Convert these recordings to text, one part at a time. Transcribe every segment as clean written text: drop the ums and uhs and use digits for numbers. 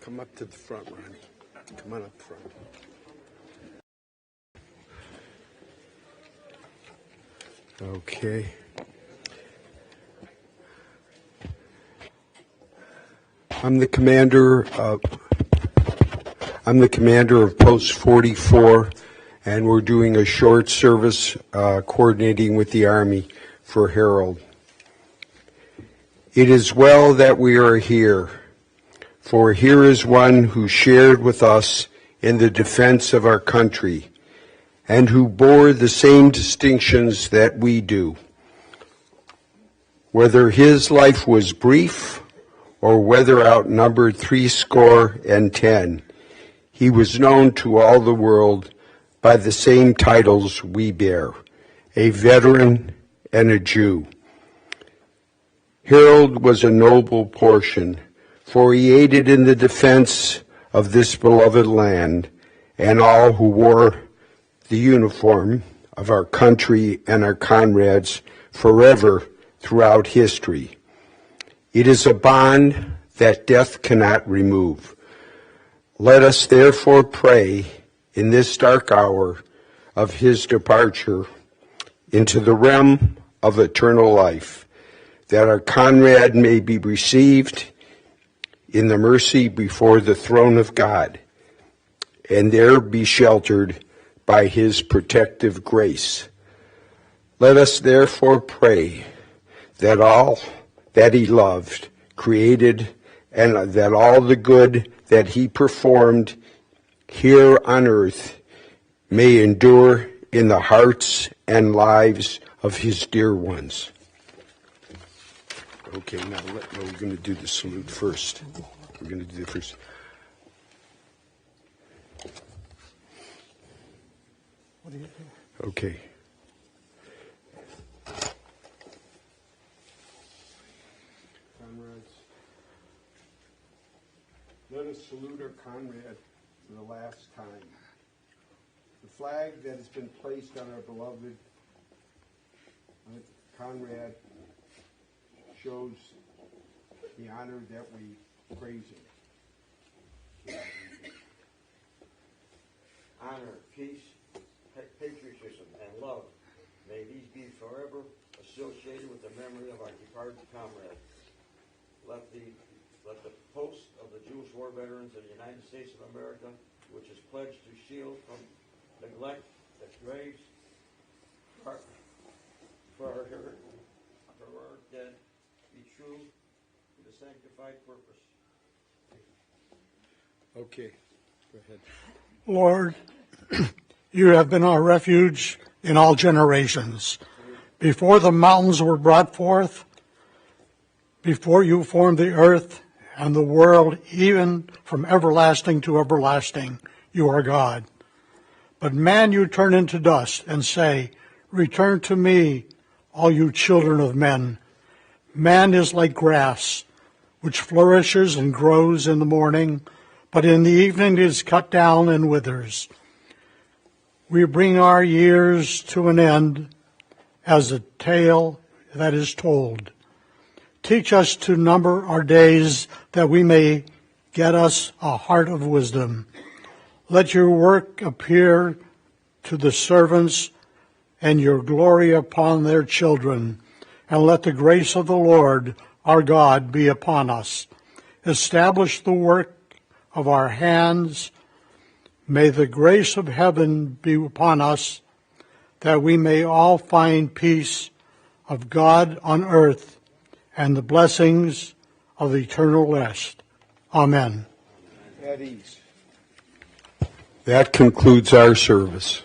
Come up to the front, Ronnie. Come on up front. Okay. I'm the commander of Post 44, and we're doing a short service coordinating with the Army for Harold. It is well that we are here, for here is one who shared with us in the defense of our country and who bore the same distinctions that we do. Whether his life was brief or whether outnumbered 70, he was known to all the world by the same titles we bear, a veteran and a Jew. Harold was a noble portion, for he aided in the defense of this beloved land and all who wore the uniform of our country and our comrades forever throughout history. It is a bond that death cannot remove. Let us therefore pray in this dark hour of his departure into the realm of eternal life, that our comrade may be received in the mercy before the throne of God, and there be sheltered by his protective grace. Let us therefore pray that all that he loved, created, and that all the good that he performed here on earth may endure in the hearts and lives of his dear ones. Okay, now we're going to do the salute first. We're going to do the first. What do you do? Okay. Comrades, let us salute our comrade for the last time. The flag that has been placed on our beloved comrade shows the honor that we praise him. Honor, peace, patriotism, and love, may these be forever associated with the memory of our departed comrade. Let the post of the Jewish war veterans of the United States of America, which is pledged to shield from neglect the graves for our dead, be true to the sanctified purpose. Okay, go ahead. Lord, you have been our refuge in all generations. Before the mountains were brought forth, before you formed the earth and the world, even from everlasting to everlasting, you are God. But man, you turn into dust and say, return to me, all you children of men. Man is like grass, which flourishes and grows in the morning, but in the evening it is cut down and withers. We bring our years to an end as a tale that is told. Teach us to number our days that we may get us a heart of wisdom. Let your work appear to the servants and your glory upon their children, and let the grace of the Lord our God be upon us. Establish the work of our hands. May the grace of heaven be upon us, that we may all find peace of God on earth and the blessings of eternal rest. Amen. At ease. That concludes our service.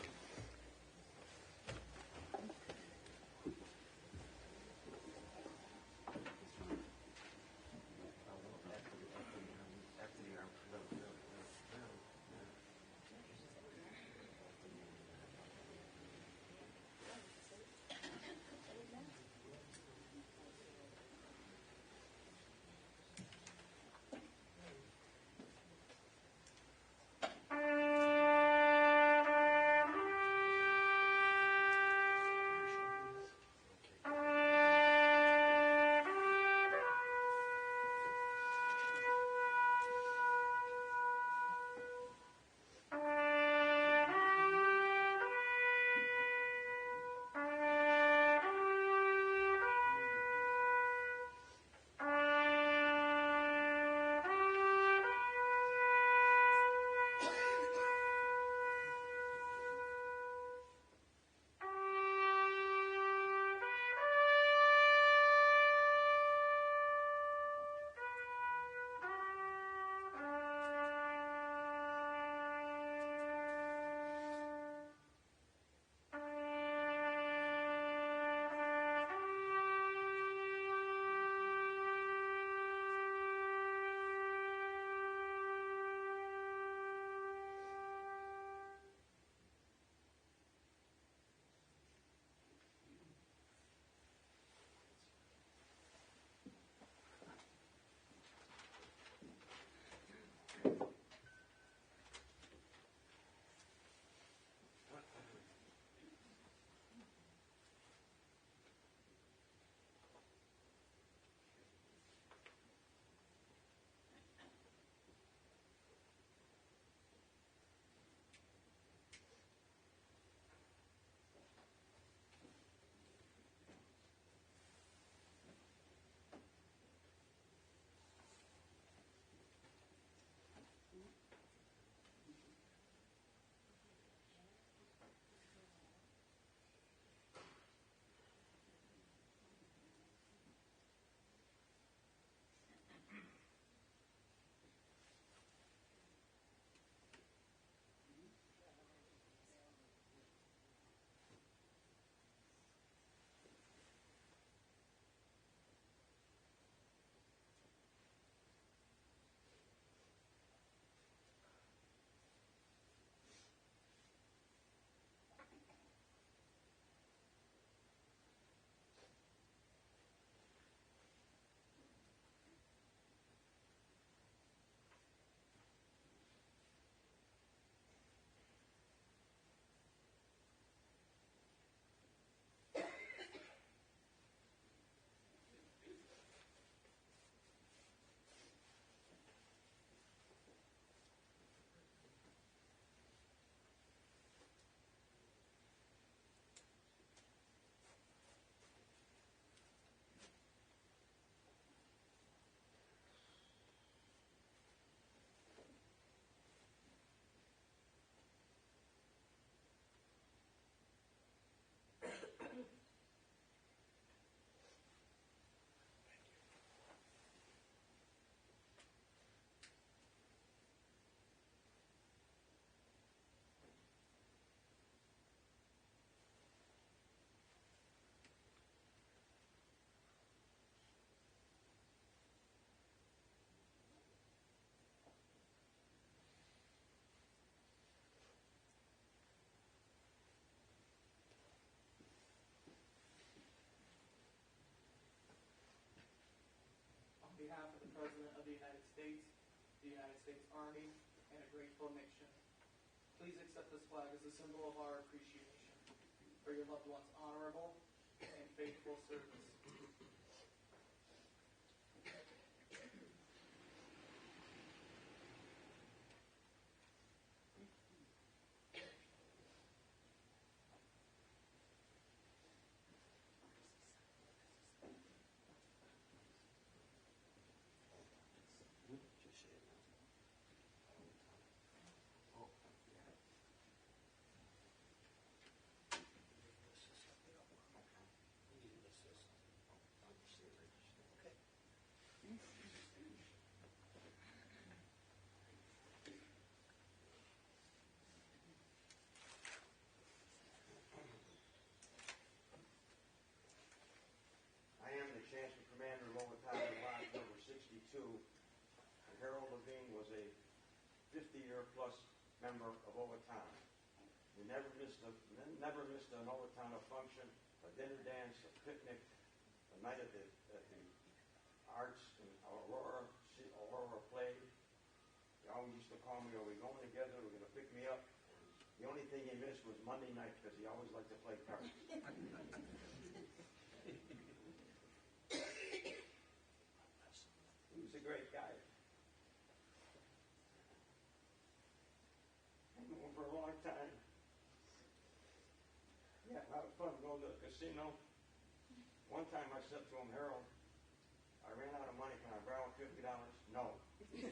the United States Army, and a grateful nation. Please accept this flag as a symbol of our appreciation for your loved one's honorable and faithful service. I am the Chancellor Commander of Owatonna Lodge number 62, and Harold Levine was a 50-year-plus member of Owatonna. He never missed an Owatonna function, a dinner dance, a picnic, a night at the Arts in Aurora play. He always used to call me, "Are we going together? We're going to pick me up." The only thing he missed was Monday night because he always liked to play cards. He was a great guy. I knew him for a long time. We had a lot of fun going to the casino. One time I said to him, "Harold, I ran out of money. Can I borrow $50? No." Then he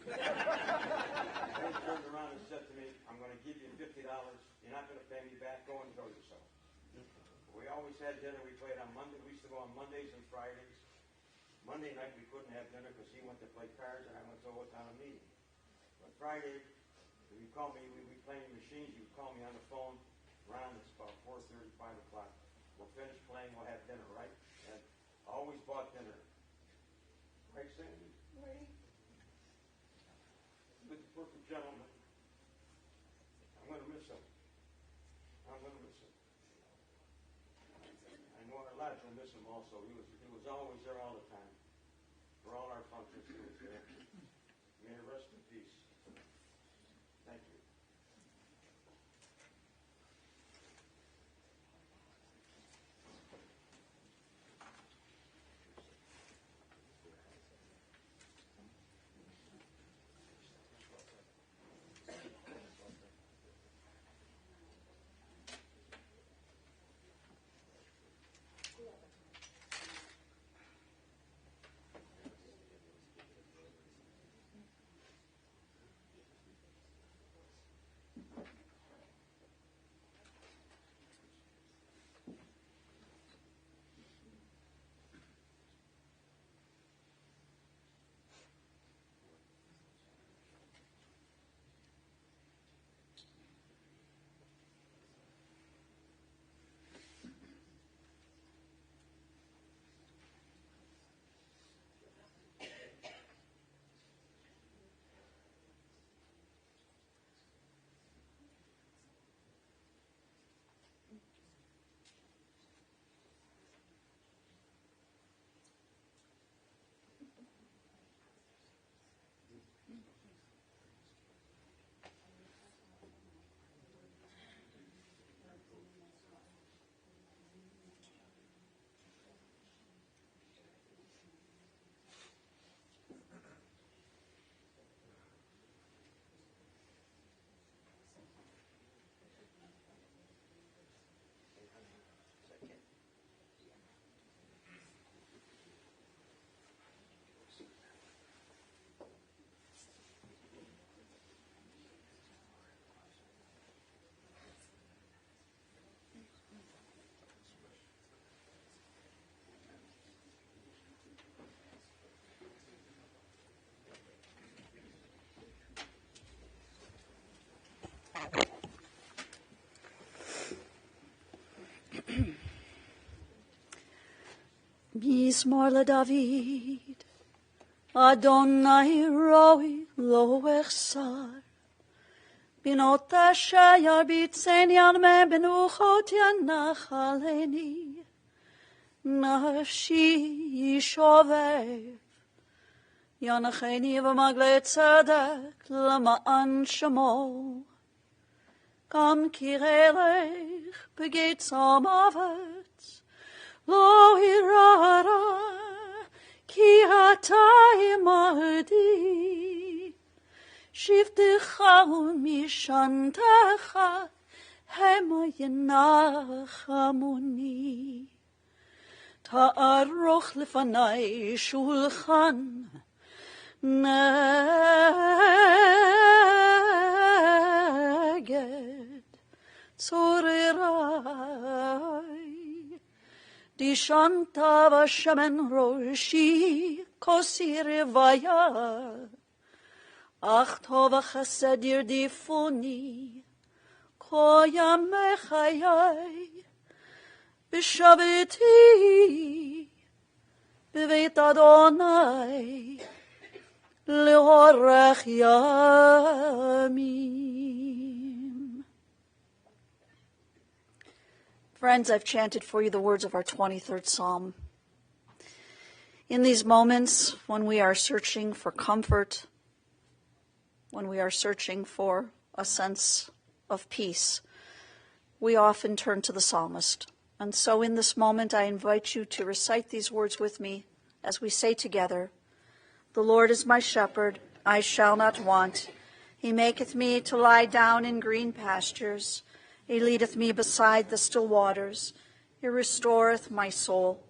turned around and said to me, "I'm going to give you $50. You're not going to pay me back. Go and enjoy yourself." We always had dinner. We played on Monday. We used to go on Mondays and Fridays. Monday night we couldn't have dinner because he went to play cards and I went to Owatonna meeting. But Friday, if you call me, we'd be playing machines. You would call me on the phone. Ron, it's about 4:30, 5 o'clock. We'll finish playing. We'll have dinner, right? And I always bought dinner. Right, Sandy? Right. He was a perfect gentleman. I'm going to miss him. I'm going to miss him. I know our lads will miss him also. He was always there all the time. For all our functions, he was there. May he rest in peace. Thank you. Mizmor LeDavid, Adonai roi lo echsar, Binot asher yarbitzen yarmeh benuchot yanachaleni, Nafshi yishovev, ינחני במעגלי צדק למען שמו. גם כי הלך בגיא מוות, לא ירא רע, כי אתה עמדי. שבטך ומשענתך המה ינחמוני. תערוך לפני שולחן נגד צורריי. דשנת בשמן ראשי כוסי רוויה, אך טוב החסד ירדיפוני כל ימי חיי. בשבתי בבית אדוני לאורך ימים. Friends, I've chanted for you the words of our 23rd Psalm. In these moments when we are searching for comfort, when we are searching for a sense of peace, we often turn to the psalmist. And so in this moment, I invite you to recite these words with me as we say together, "The Lord is my shepherd, I shall not want. He maketh me to lie down in green pastures. He leadeth me beside the still waters. He restoreth my soul.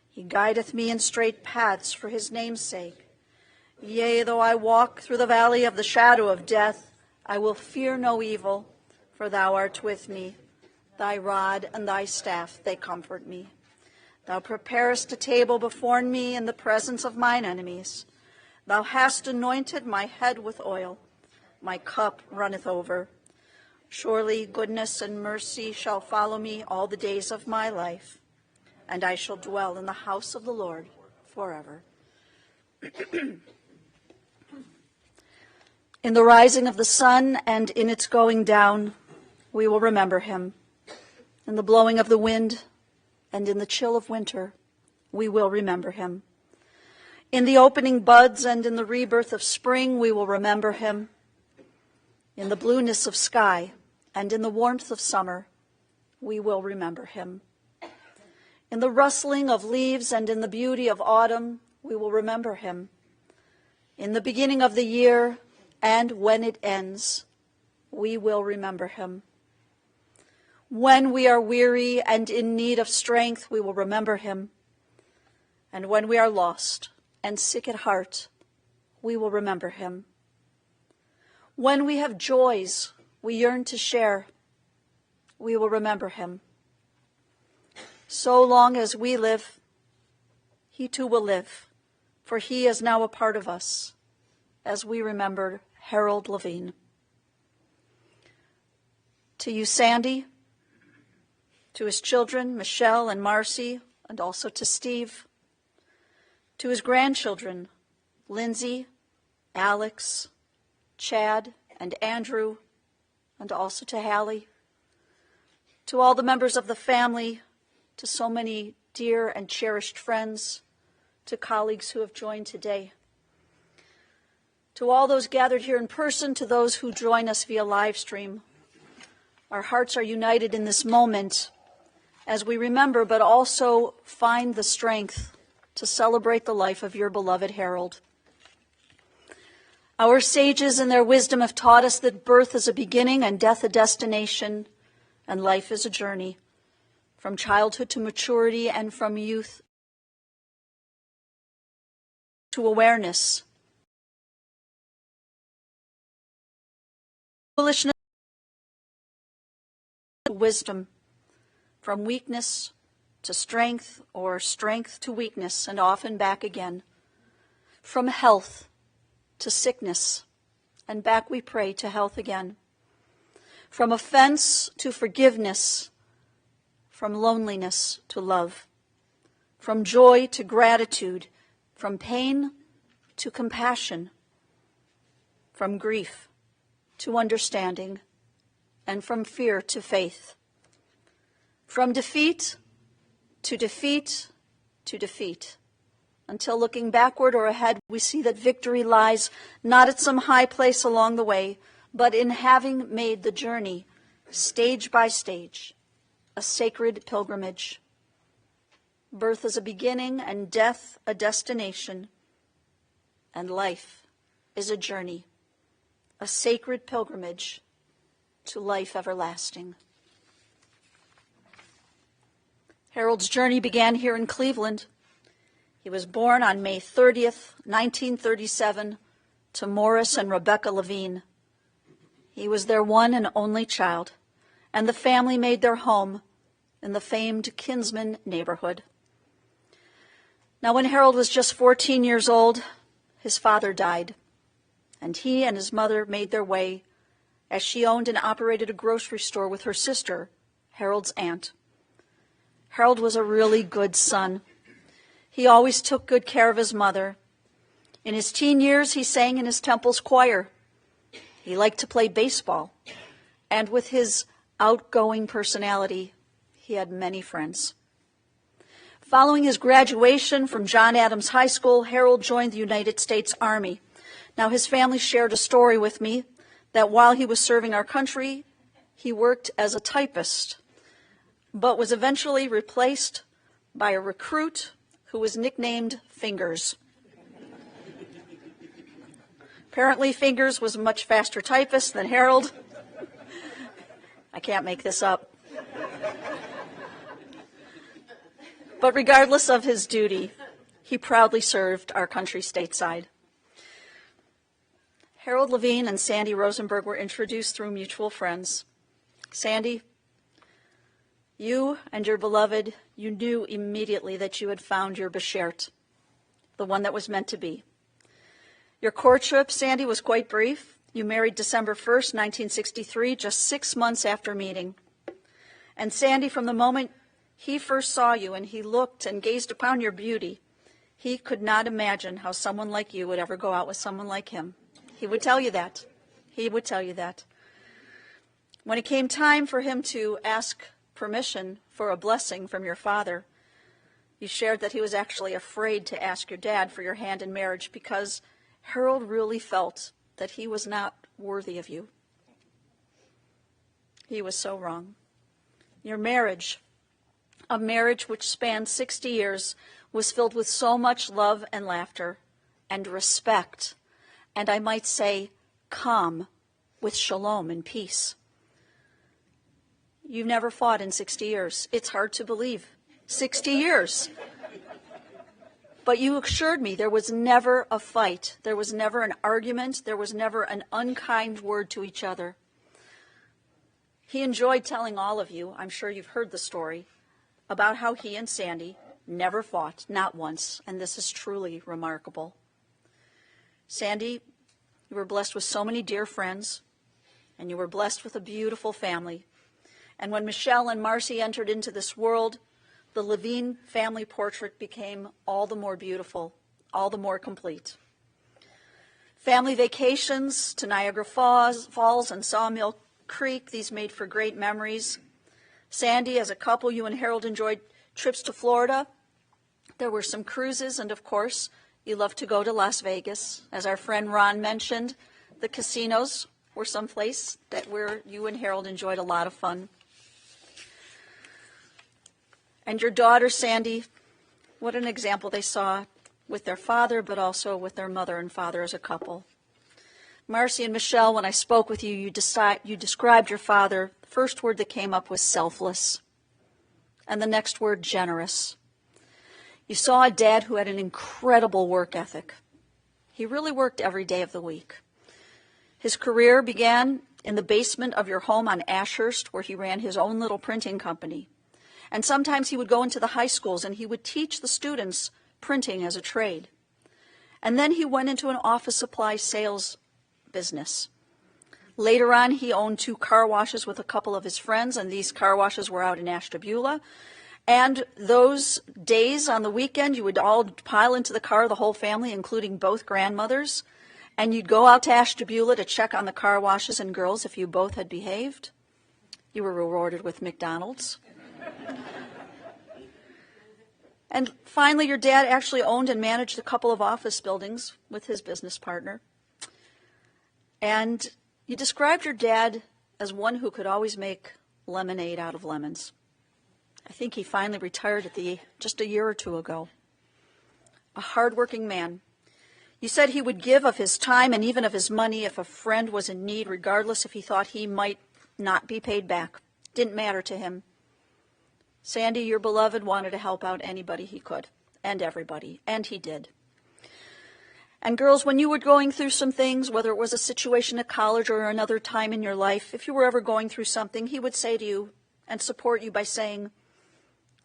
He guideth me in straight paths for his name's sake. Yea, though I walk through the valley of the shadow of death, I will fear no evil, for thou art with me. Thy rod and thy staff, they comfort me. Thou preparest a table before me in the presence of mine enemies. Thou hast anointed my head with oil. My cup runneth over. Surely goodness and mercy shall follow me all the days of my life, and I shall dwell in the house of the Lord forever." In the rising of the sun and in its going down, we will remember him. In the blowing of the wind and in the chill of winter, we will remember him. In the opening buds and in the rebirth of spring, we will remember him. In the blueness of sky and in the warmth of summer, we will remember him. In the rustling of leaves and in the beauty of autumn, we will remember him. In the beginning of the year and when it ends, we will remember him. When we are weary and in need of strength, we will remember him. And when we are lost and sick at heart, we will remember him. When we have joys we yearn to share, we will remember him. So long as we live, he too will live, for he is now a part of us, as we remember Harold Levine. To you, Sandy, to his children, Michelle and Marcy, and also to Steve, to his grandchildren, Lindsay, Alex, Chad, and Andrew, and also to Hallie, to all the members of the family, to so many dear and cherished friends, to colleagues who have joined today, to all those gathered here in person, to those who join us via live stream. Our hearts are united in this moment as we remember, but also find the strength to celebrate the life of your beloved Harold. Our sages in their wisdom have taught us that birth is a beginning and death a destination, and life is a journey, from childhood to maturity and from youth to awareness. Foolishness to wisdom, from weakness to strength or strength to weakness and often back again, from health to sickness and back we pray to health again, from offense to forgiveness, from loneliness to love, from joy to gratitude, from pain to compassion, from grief to understanding, and from fear to faith, from defeat to defeat to defeat, until looking backward or ahead, we see that victory lies not at some high place along the way, but in having made the journey, stage by stage, a sacred pilgrimage. Birth is a beginning and death a destination, and life is a journey, a sacred pilgrimage to life everlasting. Harold's journey began here in Cleveland. He was born on May 30th, 1937, to Morris and Rebecca Levine. He was their one and only child, and the family made their home in the famed Kinsman neighborhood. Now, when Harold was just 14 years old, his father died, and he and his mother made their way as she owned and operated a grocery store with her sister, Harold's aunt. Harold was a really good son. He always took good care of his mother. In his teen years, he sang in his temple's choir. He liked to play baseball, and with his outgoing personality, he had many friends. Following his graduation from John Adams High School, Harold joined the United States Army. Now, his family shared a story with me that while he was serving our country, he worked as a typist, but was eventually replaced by a recruit who was nicknamed Fingers. Apparently, Fingers was a much faster typist than Harold. I can't make this up. But regardless of his duty, he proudly served our country stateside. Harold Levine and Sandy Rosenberg were introduced through mutual friends. Sandy, you and your beloved, you knew immediately that you had found your beshert, the one that was meant to be. Your courtship, Sandy, was quite brief. You married December 1st, 1963, just 6 months after meeting. And Sandy, from the moment he first saw you and he looked and gazed upon your beauty, he could not imagine how someone like you would ever go out with someone like him. He would tell you that. He would tell you that. When it came time for him to ask permission for a blessing from your father, you shared that he was actually afraid to ask your dad for your hand in marriage because Harold really felt that he was not worthy of you. He was so wrong. Your marriage, a marriage which spanned 60 years, was filled with so much love and laughter and respect, and I might say calm, with shalom and peace. You've never fought in 60 years. It's hard to believe. 60 years. But you assured me there was never a fight. There was never an argument. There was never an unkind word to each other. He enjoyed telling all of you, I'm sure you've heard the story, about how he and Sandy never fought, not once, and this is truly remarkable. Sandy, you were blessed with so many dear friends, and you were blessed with a beautiful family. And when Michelle and Marcy entered into this world, the Levine family portrait became all the more beautiful, all the more complete. Family vacations to Niagara Falls and Sawmill Creek, these made for great memories. Sandy, as a couple, you and Harold enjoyed trips to Florida. There were some cruises, and of course, you loved to go to Las Vegas. As our friend Ron mentioned, the casinos were someplace where you and Harold enjoyed a lot of fun. And your daughter, Sandy, what an example they saw with their father, but also with their mother and father as a couple. Marcy and Michelle, when I spoke with you, you described your father. The first word that came up was selfless, and the next word, generous. You saw a dad who had an incredible work ethic. He really worked every day of the week. His career began in the basement of your home on Ashurst, where he ran his own little printing company. And sometimes he would go into the high schools and he would teach the students printing as a trade. And then he went into an office supply sales business. Later on, he owned 2 car washes with a couple of his friends, and these car washes were out in Ashtabula. And those days on the weekend, you would all pile into the car, the whole family, including both grandmothers, and you'd go out to Ashtabula to check on the car washes and girls. If you both had behaved, you were rewarded with McDonald's. And finally, your dad actually owned and managed a couple of office buildings with his business partner. And you described your dad as one who could always make lemonade out of lemons. I think he finally retired just a year or two ago. A hardworking man. You said he would give of his time and even of his money if a friend was in need, regardless if he thought he might not be paid back. Didn't matter to him. Sandy, your beloved, wanted to help out anybody he could, and everybody, and he did. And girls, when you were going through some things, whether it was a situation at college or another time in your life, if you were ever going through something, he would say to you and support you by saying,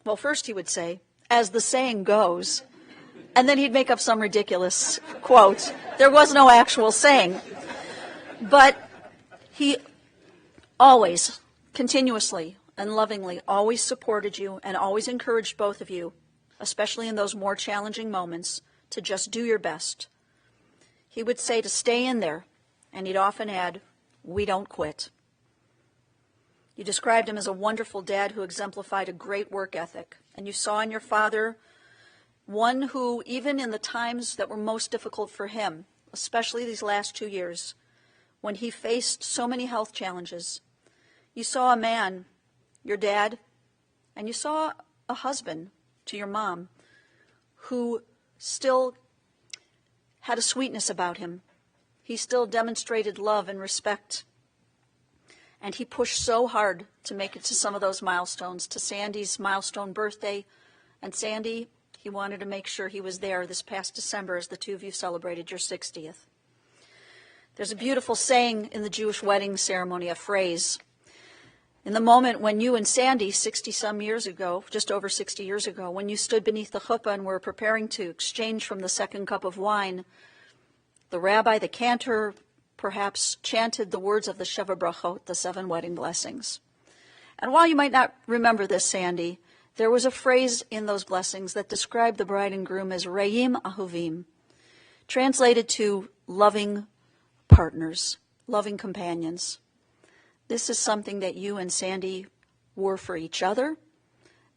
well, first he would say, as the saying goes, and then he'd make up some ridiculous quote. There was no actual saying. But he always, continuously and lovingly, always supported you and always encouraged both of you, especially in those more challenging moments, to just do your best. He would say to stay in there, and he'd often add, we don't quit. You described him as a wonderful dad who exemplified a great work ethic, and you saw in your father one who, even in the times that were most difficult for him, especially these last 2 years, when he faced so many health challenges, you saw a man, your dad, and you saw a husband to your mom who still had a sweetness about him. He still demonstrated love and respect. And he pushed so hard to make it to some of those milestones, to Sandy's milestone birthday. And Sandy, he wanted to make sure he was there this past December as the two of you celebrated your 60th. There's a beautiful saying in the Jewish wedding ceremony, a phrase. In the moment when you and Sandy, 60-some years ago, just over 60 years ago, when you stood beneath the chuppah and were preparing to exchange from the second cup of wine, the rabbi, the cantor, perhaps chanted the words of the Sheva Brachot, the 7 wedding blessings. And while you might not remember this, Sandy, there was a phrase in those blessings that described the bride and groom as Re'im Ahuvim, translated to loving partners, loving companions. This is something that you and Sandy were for each other,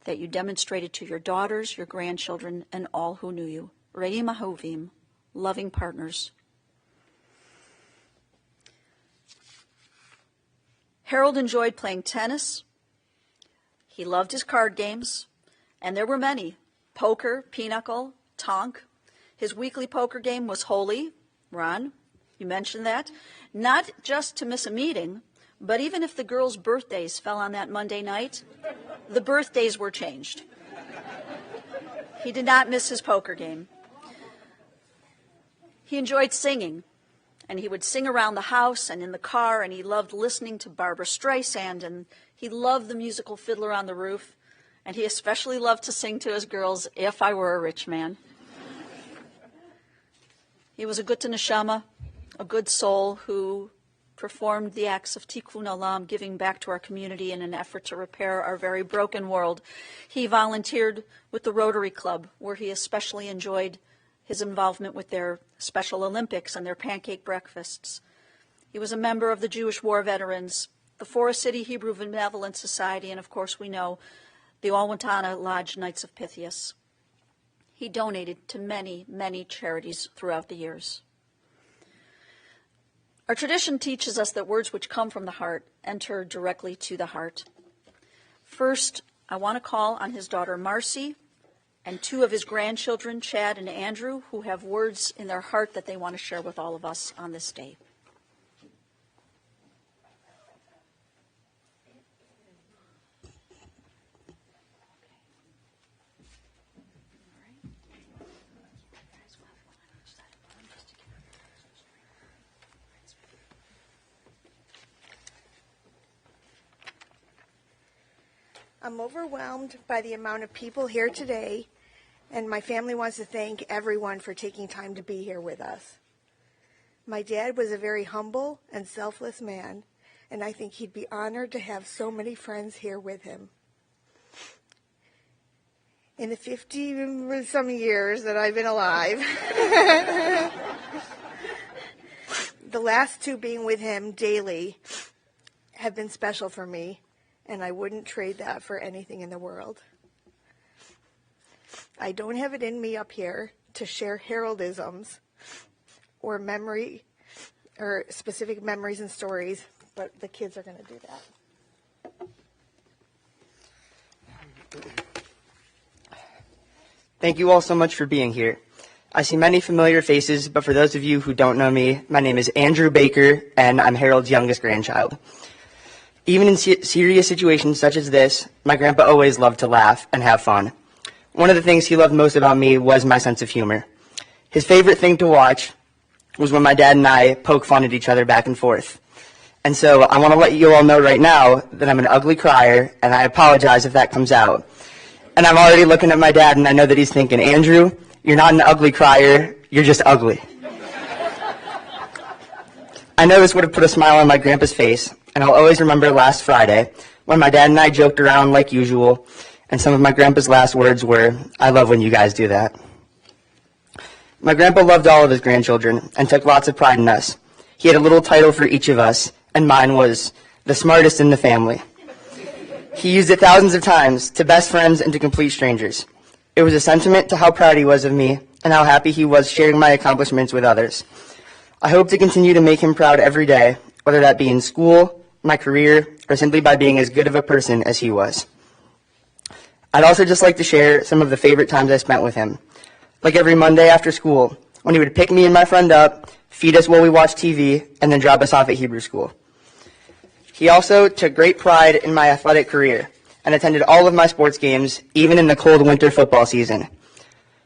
that you demonstrated to your daughters, your grandchildren, and all who knew you. Re'im Ahuvim, loving partners. Harold enjoyed playing tennis. He loved his card games, and there were many. Poker, pinochle, tonk. His weekly poker game was holy. Ron, you mentioned that. Not just to miss a meeting, but even if the girls' birthdays fell on that Monday night, the birthdays were changed. He did not miss his poker game. He enjoyed singing, and he would sing around the house and in the car, and he loved listening to Barbra Streisand, and he loved the musical Fiddler on the Roof, and he especially loved to sing to his girls, If I Were a Rich Man. He was a good neshama, a good soul who performed the acts of tikkun olam, giving back to our community in an effort to repair our very broken world. He volunteered with the Rotary Club, where he especially enjoyed his involvement with their Special Olympics and their pancake breakfasts. He was a member of the Jewish War Veterans, the Forest City Hebrew Benevolent Society, and of course we know the Owatonna Lodge Knights of Pythias. He donated to many, many charities throughout the years. Our tradition teaches us that words which come from the heart enter directly to the heart. First, I want to call on his daughter Marcy and 2 of his grandchildren, Chad and Andrew, who have words in their heart that they want to share with all of us on this day. I'm overwhelmed by the amount of people here today, and my family wants to thank everyone for taking time to be here with us. My dad was a very humble and selfless man, and I think he'd be honored to have so many friends here with him. In the 50-some years that I've been alive, the last 2 being with him daily have been special for me, and I wouldn't trade that for anything in the world. I don't have it in me up here to share Haroldisms or memory or specific memories and stories, but the kids are going to do that. Thank you all so much for being here. I see many familiar faces, but for those of you who don't know me, my name is Andrew Baker, and I'm Harold's youngest grandchild. Even in serious situations such as this, my grandpa always loved to laugh and have fun. One of the things he loved most about me was my sense of humor. His favorite thing to watch was when my dad and I poke fun at each other back and forth. And so I want to let you all know right now that I'm an ugly crier, and I apologize if that comes out. And I'm already looking at my dad, and I know that he's thinking, Andrew, you're not an ugly crier, you're just ugly. I know this would have put a smile on my grandpa's face, and I'll always remember last Friday when my dad and I joked around like usual, and some of my grandpa's last words were, I love when you guys do that. My grandpa loved all of his grandchildren and took lots of pride in us. He had a little title for each of us, and mine was the smartest in the family. He used it thousands of times to best friends and to complete strangers. It was a sentiment to how proud he was of me and how happy he was sharing my accomplishments with others. I hope to continue to make him proud every day, whether that be in school, my career, or simply by being as good of a person as he was. I'd also just like to share some of the favorite times I spent with him. Like every Monday after school, when he would pick me and my friend up, feed us while we watched TV, and then drop us off at Hebrew school. He also took great pride in my athletic career and attended all of my sports games, even in the cold winter football season.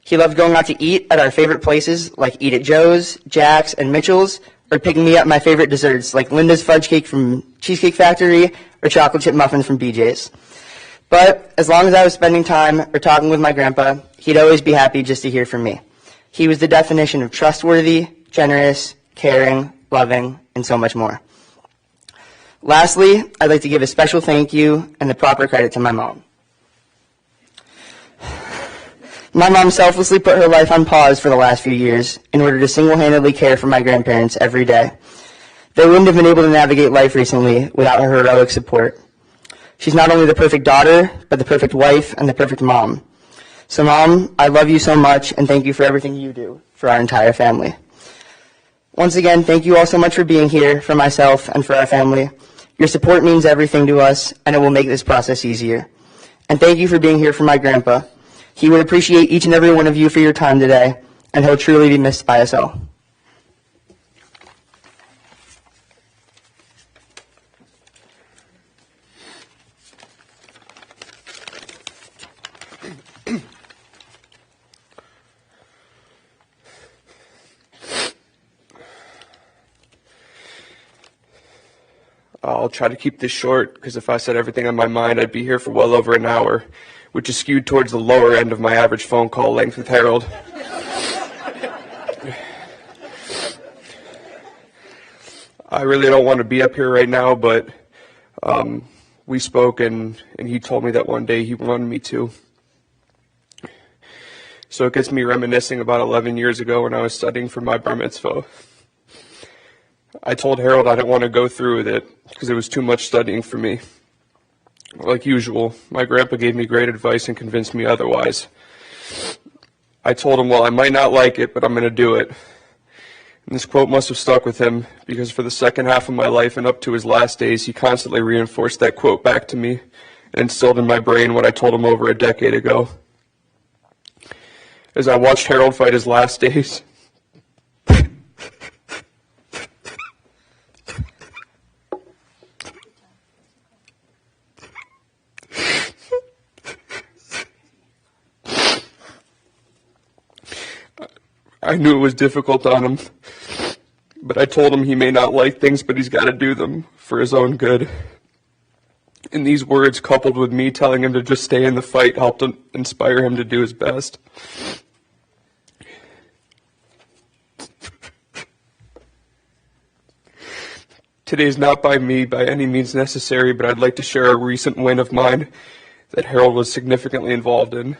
He loved going out to eat at our favorite places like Eat at Joe's, Jack's, and Mitchell's, or picking me up my favorite desserts like Linda's fudge cake from Cheesecake Factory or chocolate chip muffins from BJ's. But as long as I was spending time or talking with my grandpa, he'd always be happy just to hear from me. He was the definition of trustworthy, generous, caring, loving, and so much more. Lastly, I'd like to give a special thank you and the proper credit to my mom. My mom selflessly put her life on pause for the last few years in order to single-handedly care for my grandparents every day. They wouldn't have been able to navigate life recently without her heroic support. She's not only the perfect daughter, but the perfect wife and the perfect mom. So Mom, I love you so much and thank you for everything you do for our entire family. Once again, thank you all so much for being here for myself and for our family. Your support means everything to us, and it will make this process easier. And thank you for being here for my grandpa. He would appreciate each and every one of you for your time today, and he'll truly be missed by us all. I'll try to keep this short, because if I said everything on my mind, I'd be here for well over an hour, which is skewed towards the lower end of my average phone call length with Harold. I really don't want to be up here right now, but we spoke, and he told me that one day he wanted me to. So it gets me reminiscing about 11 years ago when I was studying for my bar mitzvah. I told Harold I didn't want to go through with it because it was too much studying for me. Like usual, my grandpa gave me great advice and convinced me otherwise. I told him, well, I might not like it, but I'm going to do it. And this quote must have stuck with him because for the second half of my life and up to his last days, he constantly reinforced that quote back to me and instilled in my brain what I told him over a decade ago. As I watched Harold fight his last days, I knew it was difficult on him, but I told him he may not like things, but he's got to do them for his own good. And these words, coupled with me telling him to just stay in the fight, helped inspire him to do his best. Today's not by me by any means necessary, but I'd like to share a recent win of mine that Harold was significantly involved in.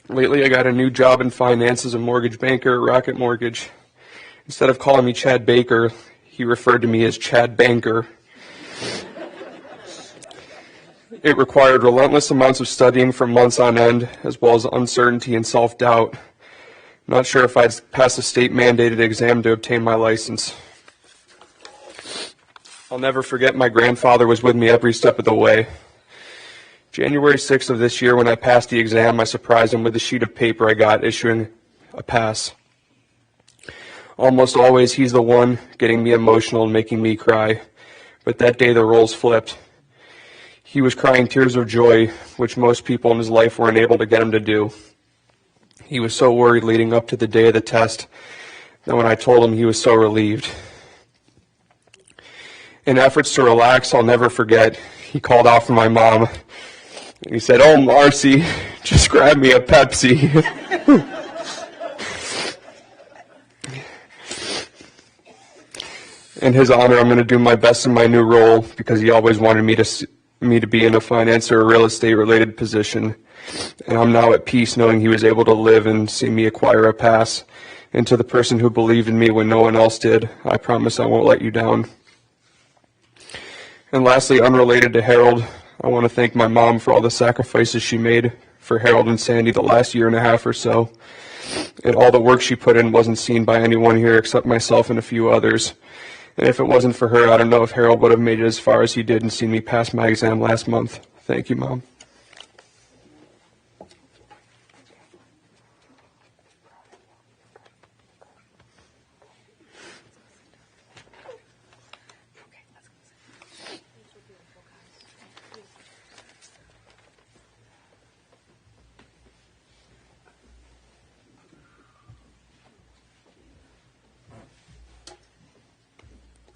Lately, I got a new job in finance as a mortgage banker at Rocket Mortgage. Instead of calling me Chad Baker, he referred to me as Chad Banker. It required relentless amounts of studying for months on end, as well as uncertainty and self-doubt. Not sure if I'd pass a state-mandated exam to obtain my license. I'll never forget my grandfather was with me every step of the way. January 6th of this year, when I passed the exam, I surprised him with a sheet of paper I got issuing a pass. Almost always, he's the one getting me emotional and making me cry. But that day, the roles flipped. He was crying tears of joy, which most people in his life weren't able to get him to do. He was so worried leading up to the day of the test that when I told him, he was so relieved. In efforts to relax, I'll never forget, he called out for my mom. He said, "Oh, Marcy, just grab me a Pepsi." In his honor, I'm going to do my best in my new role because he always wanted me to be in a finance or a real estate related position. And I'm now at peace knowing he was able to live and see me acquire a pass. And to the person who believed in me when no one else did, I promise I won't let you down. And lastly, unrelated to Harold, I want to thank my mom for all the sacrifices she made for Harold and Sandy the last year and a half or so. And all the work she put in wasn't seen by anyone here except myself and a few others. And if it wasn't for her, I don't know if Harold would have made it as far as he did and seen me pass my exam last month. Thank you, Mom.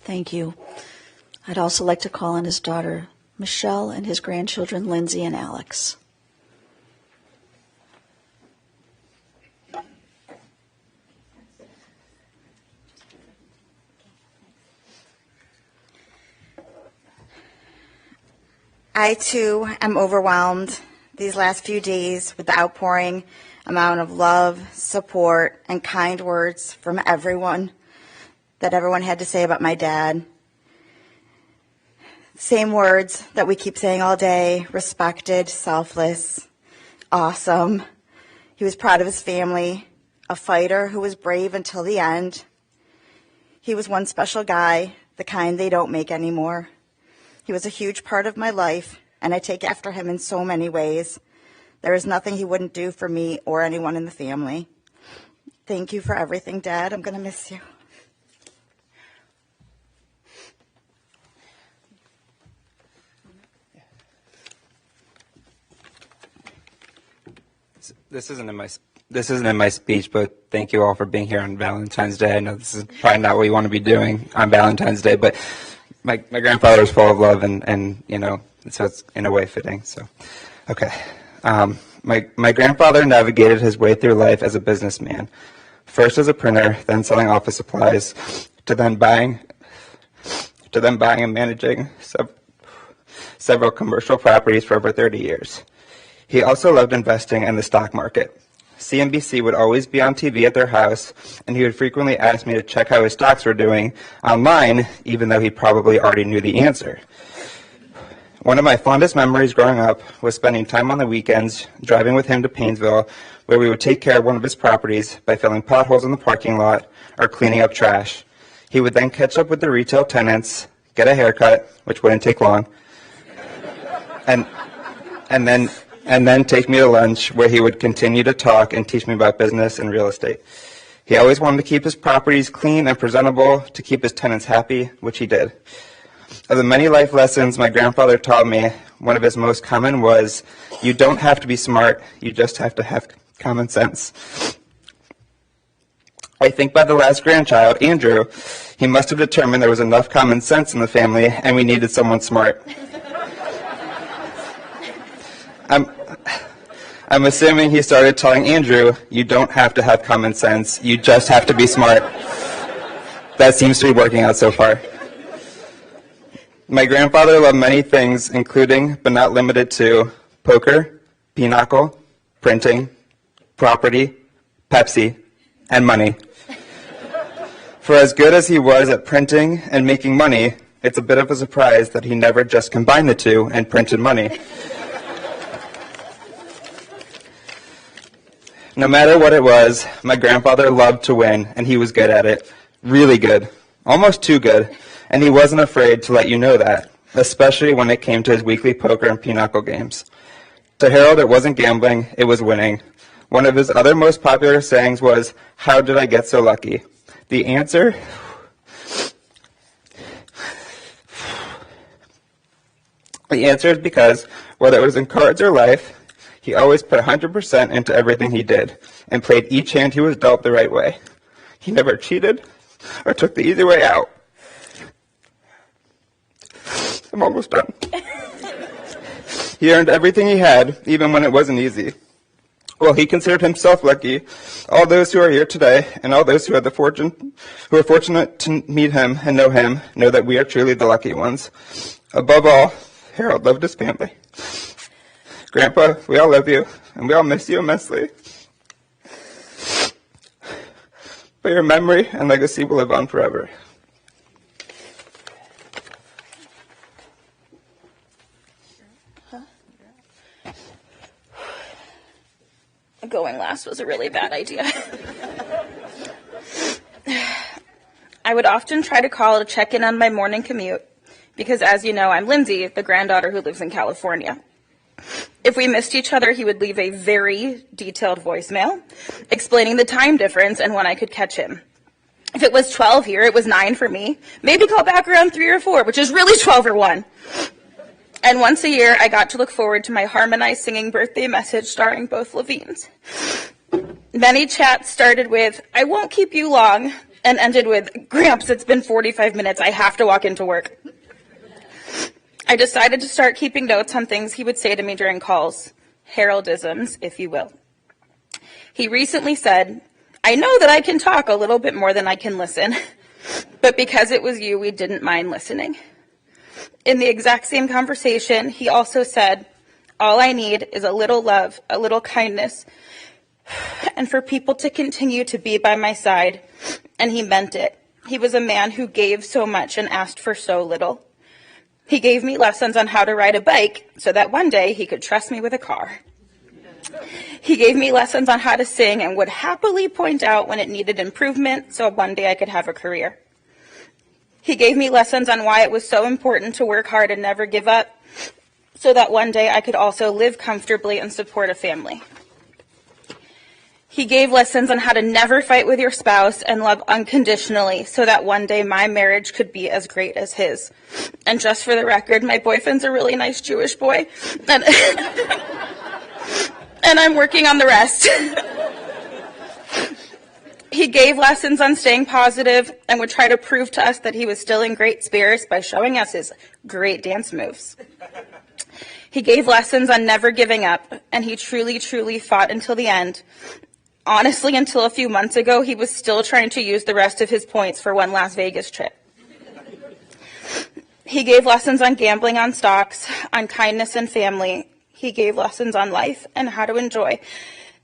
Thank you. I'd also like to call on his daughter, Michelle, and his grandchildren, Lindsay and Alex. I, too, am overwhelmed these last few days with the outpouring amount of love, support, and kind words from everyone that everyone had to say about my dad. Same words that we keep saying all day: respected, selfless, awesome. He was proud of his family, a fighter who was brave until the end. He was one special guy, the kind they don't make anymore. He was a huge part of my life, and I take after him in so many ways. There is nothing he wouldn't do for me or anyone in the family. Thank you for everything, Dad. I'm going to miss you. This isn't in my speech, but thank you all for being here on Valentine's Day. I know this is probably not what you want to be doing on Valentine's Day, but my grandfather was full of love, and you know, so it's in a way fitting. So, okay. My grandfather navigated his way through life as a businessman, first as a printer, then selling office supplies, to then buying and managing several commercial properties for over 30 years. He also loved investing in the stock market. CNBC would always be on TV at their house, and he would frequently ask me to check how his stocks were doing online, even though he probably already knew the answer. One of my fondest memories growing up was spending time on the weekends driving with him to Painesville, where we would take care of one of his properties by filling potholes in the parking lot or cleaning up trash. He would then catch up with the retail tenants, get a haircut, which wouldn't take long, and then take me to lunch, where he would continue to talk and teach me about business and real estate. He always wanted to keep his properties clean and presentable to keep his tenants happy, which he did. Of the many life lessons my grandfather taught me, one of his most common was, you don't have to be smart, you just have to have common sense. I think by the last grandchild, Andrew, he must have determined there was enough common sense in the family and we needed someone smart. I'm assuming he started telling Andrew, you don't have to have common sense, you just have to be smart. That seems to be working out so far. My grandfather loved many things, including, but not limited to, poker, pinochle, printing, property, Pepsi, and money. For as good as he was at printing and making money, It's a bit of a surprise that he never just combined the two and printed money. No matter what it was, my grandfather loved to win, and he was good at it. Really good. Almost too good. And he wasn't afraid to let you know that, especially when it came to his weekly poker and pinochle games. To Harold, it wasn't gambling, it was winning. One of his other most popular sayings was, "How did I get so lucky?" The answer? The answer is because, whether it was in cards or life, he always put 100% into everything he did, and played each hand he was dealt the right way. He never cheated, or took the easy way out. I'm almost done. He earned everything he had, even when it wasn't easy. Well, he considered himself lucky. All those who are here today, and all those who are fortunate to meet him and know that we are truly the lucky ones. Above all, Harold loved his family. Grandpa, we all love you, and we all miss you immensely. But your memory and legacy will live on forever. Going last was a really bad idea. I would often try to call to check in on my morning commute, because as you know, I'm Lindsay, the granddaughter who lives in California. If we missed each other, he would leave a very detailed voicemail explaining the time difference and when I could catch him. If it was 12 here, it was 9 for me. Maybe call back around 3 or 4, which is really 12 or 1. And once a year, I got to look forward to my harmonized singing birthday message starring both Levines. Many chats started with, "I won't keep you long," and ended with, "Gramps, it's been 45 minutes. I have to walk into work." I decided to start keeping notes on things he would say to me during calls, Haroldisms, if you will. He recently said, "I know that I can talk a little bit more than I can listen, but because it was you, we didn't mind listening." In the exact same conversation, he also said, "All I need is a little love, a little kindness, and for people to continue to be by my side." And he meant it. He was a man who gave so much and asked for so little. He gave me lessons on how to ride a bike so that one day he could trust me with a car. He gave me lessons on how to sing and would happily point out when it needed improvement so one day I could have a career. He gave me lessons on why it was so important to work hard and never give up so that one day I could also live comfortably and support a family. He gave lessons on how to never fight with your spouse and love unconditionally so that one day my marriage could be as great as his. And just for the record, my boyfriend's a really nice Jewish boy, and, and I'm working on the rest. He gave lessons on staying positive and would try to prove to us that he was still in great spirits by showing us his great dance moves. He gave lessons on never giving up, and he truly, truly fought until the end. Honestly, until a few months ago, he was still trying to use the rest of his points for one Las Vegas trip. He gave lessons on gambling on stocks, on kindness and family. He gave lessons on life and how to enjoy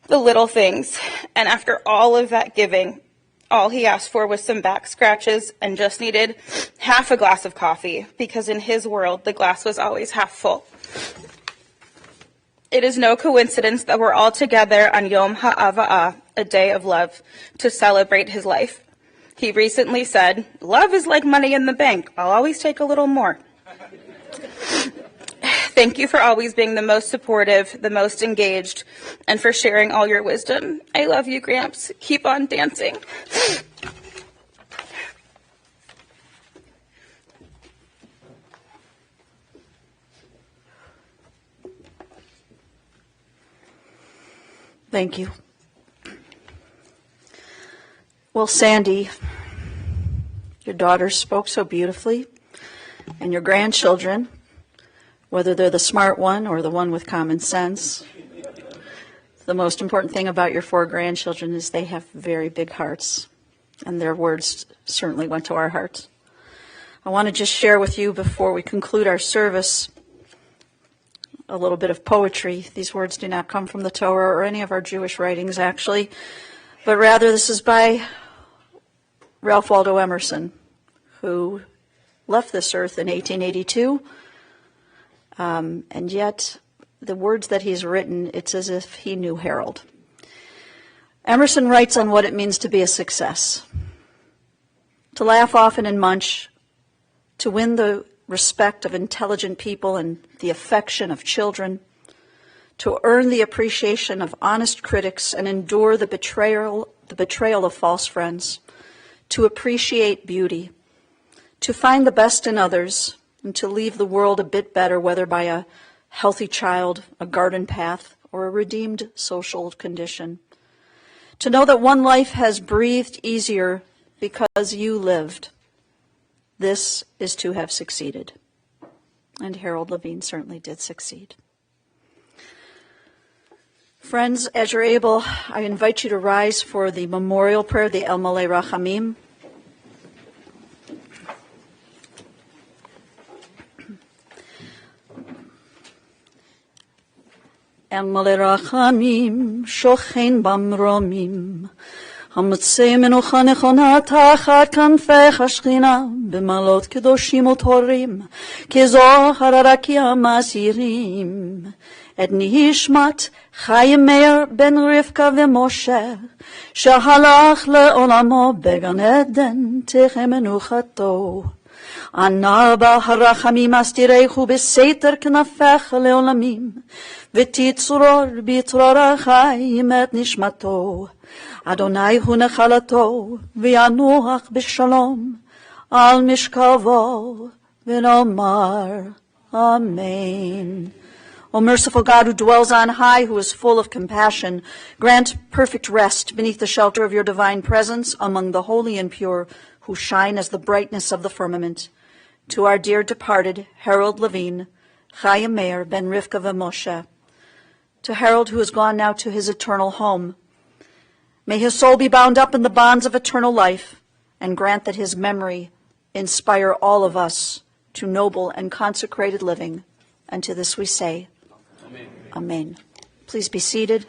the little things. And after all of that giving, all he asked for was some back scratches and just needed half a glass of coffee, because in his world, the glass was always half full. It is no coincidence that we're all together on Yom Ha'ava'ah, a day of love, to celebrate his life. He recently said, "Love is like money in the bank. I'll always take a little more." Thank you for always being the most supportive, the most engaged, and for sharing all your wisdom. I love you, Gramps. Keep on dancing. Thank you. Well, Sandy, your daughters spoke so beautifully, and your grandchildren, whether they're the smart one or the one with common sense, the most important thing about your 4 grandchildren is they have very big hearts, and their words certainly went to our hearts. I want to just share with you before we conclude our service a little bit of poetry. These words do not come from the Torah or any of our Jewish writings, actually, but rather this is by Ralph Waldo Emerson, who left this earth in 1882. And yet, the words that he's written, it's as if he knew Harold. Emerson writes on what it means to be a success. To laugh often and much, to win the respect of intelligent people and the affection of children, to earn the appreciation of honest critics and endure the betrayal of false friends, to appreciate beauty, to find the best in others, and to leave the world a bit better, whether by a healthy child, a garden path, or a redeemed social condition. To know that one life has breathed easier because you lived. This is to have succeeded. And Harold Levine certainly did succeed. Friends, as you're able, I invite you to rise for the memorial prayer, the El Malei Rachamim. El Malei Rachamim, shochen במרומים, המצא מנוחה נכונה תחת כנפי השכינה, במעלות קדושים וטהורים, כזוהר הרקיע מסעירים. את נשמת חיים מאיר בן רבקה ומשה, שהלך לעולמו בגן עדן, תחי מנוחתו. ענה בה הרחמים אסתירכו בסתר כנפיך לעולמים, ותצרור בצרור החיים את נשמתו. אדוני הוא נחלתו, וינוח בשלום על משכבו, ונאמר אמן. O merciful God, who dwells on high, who is full of compassion, grant perfect rest beneath the shelter of your divine presence among the holy and pure, who shine as the brightness of the firmament. To our dear departed Harold Levine, Chaim Meir ben Rivka v'Moshe, to Harold, who has gone now to his eternal home, may his soul be bound up in the bonds of eternal life, and grant that his memory inspire all of us to noble and consecrated living. And to this we say, Amen. Amen. Please be seated.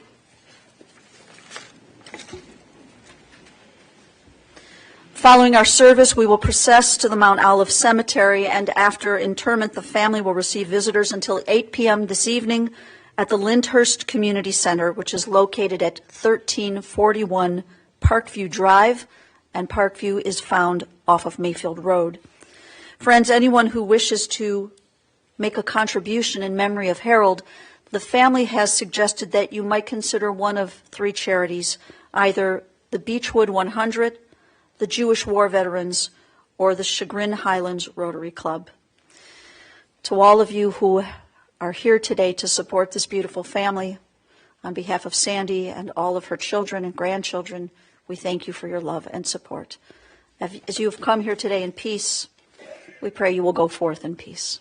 Following our service, we will process to the Mount Olive Cemetery, and after interment, the family will receive visitors until 8 p.m. this evening at the Lyndhurst Community Center, which is located at 1341 Parkview Drive, and Parkview is found off of Mayfield Road. Friends, anyone who wishes to make a contribution in memory of Harold, the family has suggested that you might consider one of three charities, either the Beechwood 100, the Jewish War Veterans, or the Chagrin Highlands Rotary Club. To all of you who are here today to support this beautiful family, on behalf of Sandy and all of her children and grandchildren, we thank you for your love and support. As you have come here today in peace, we pray you will go forth in peace.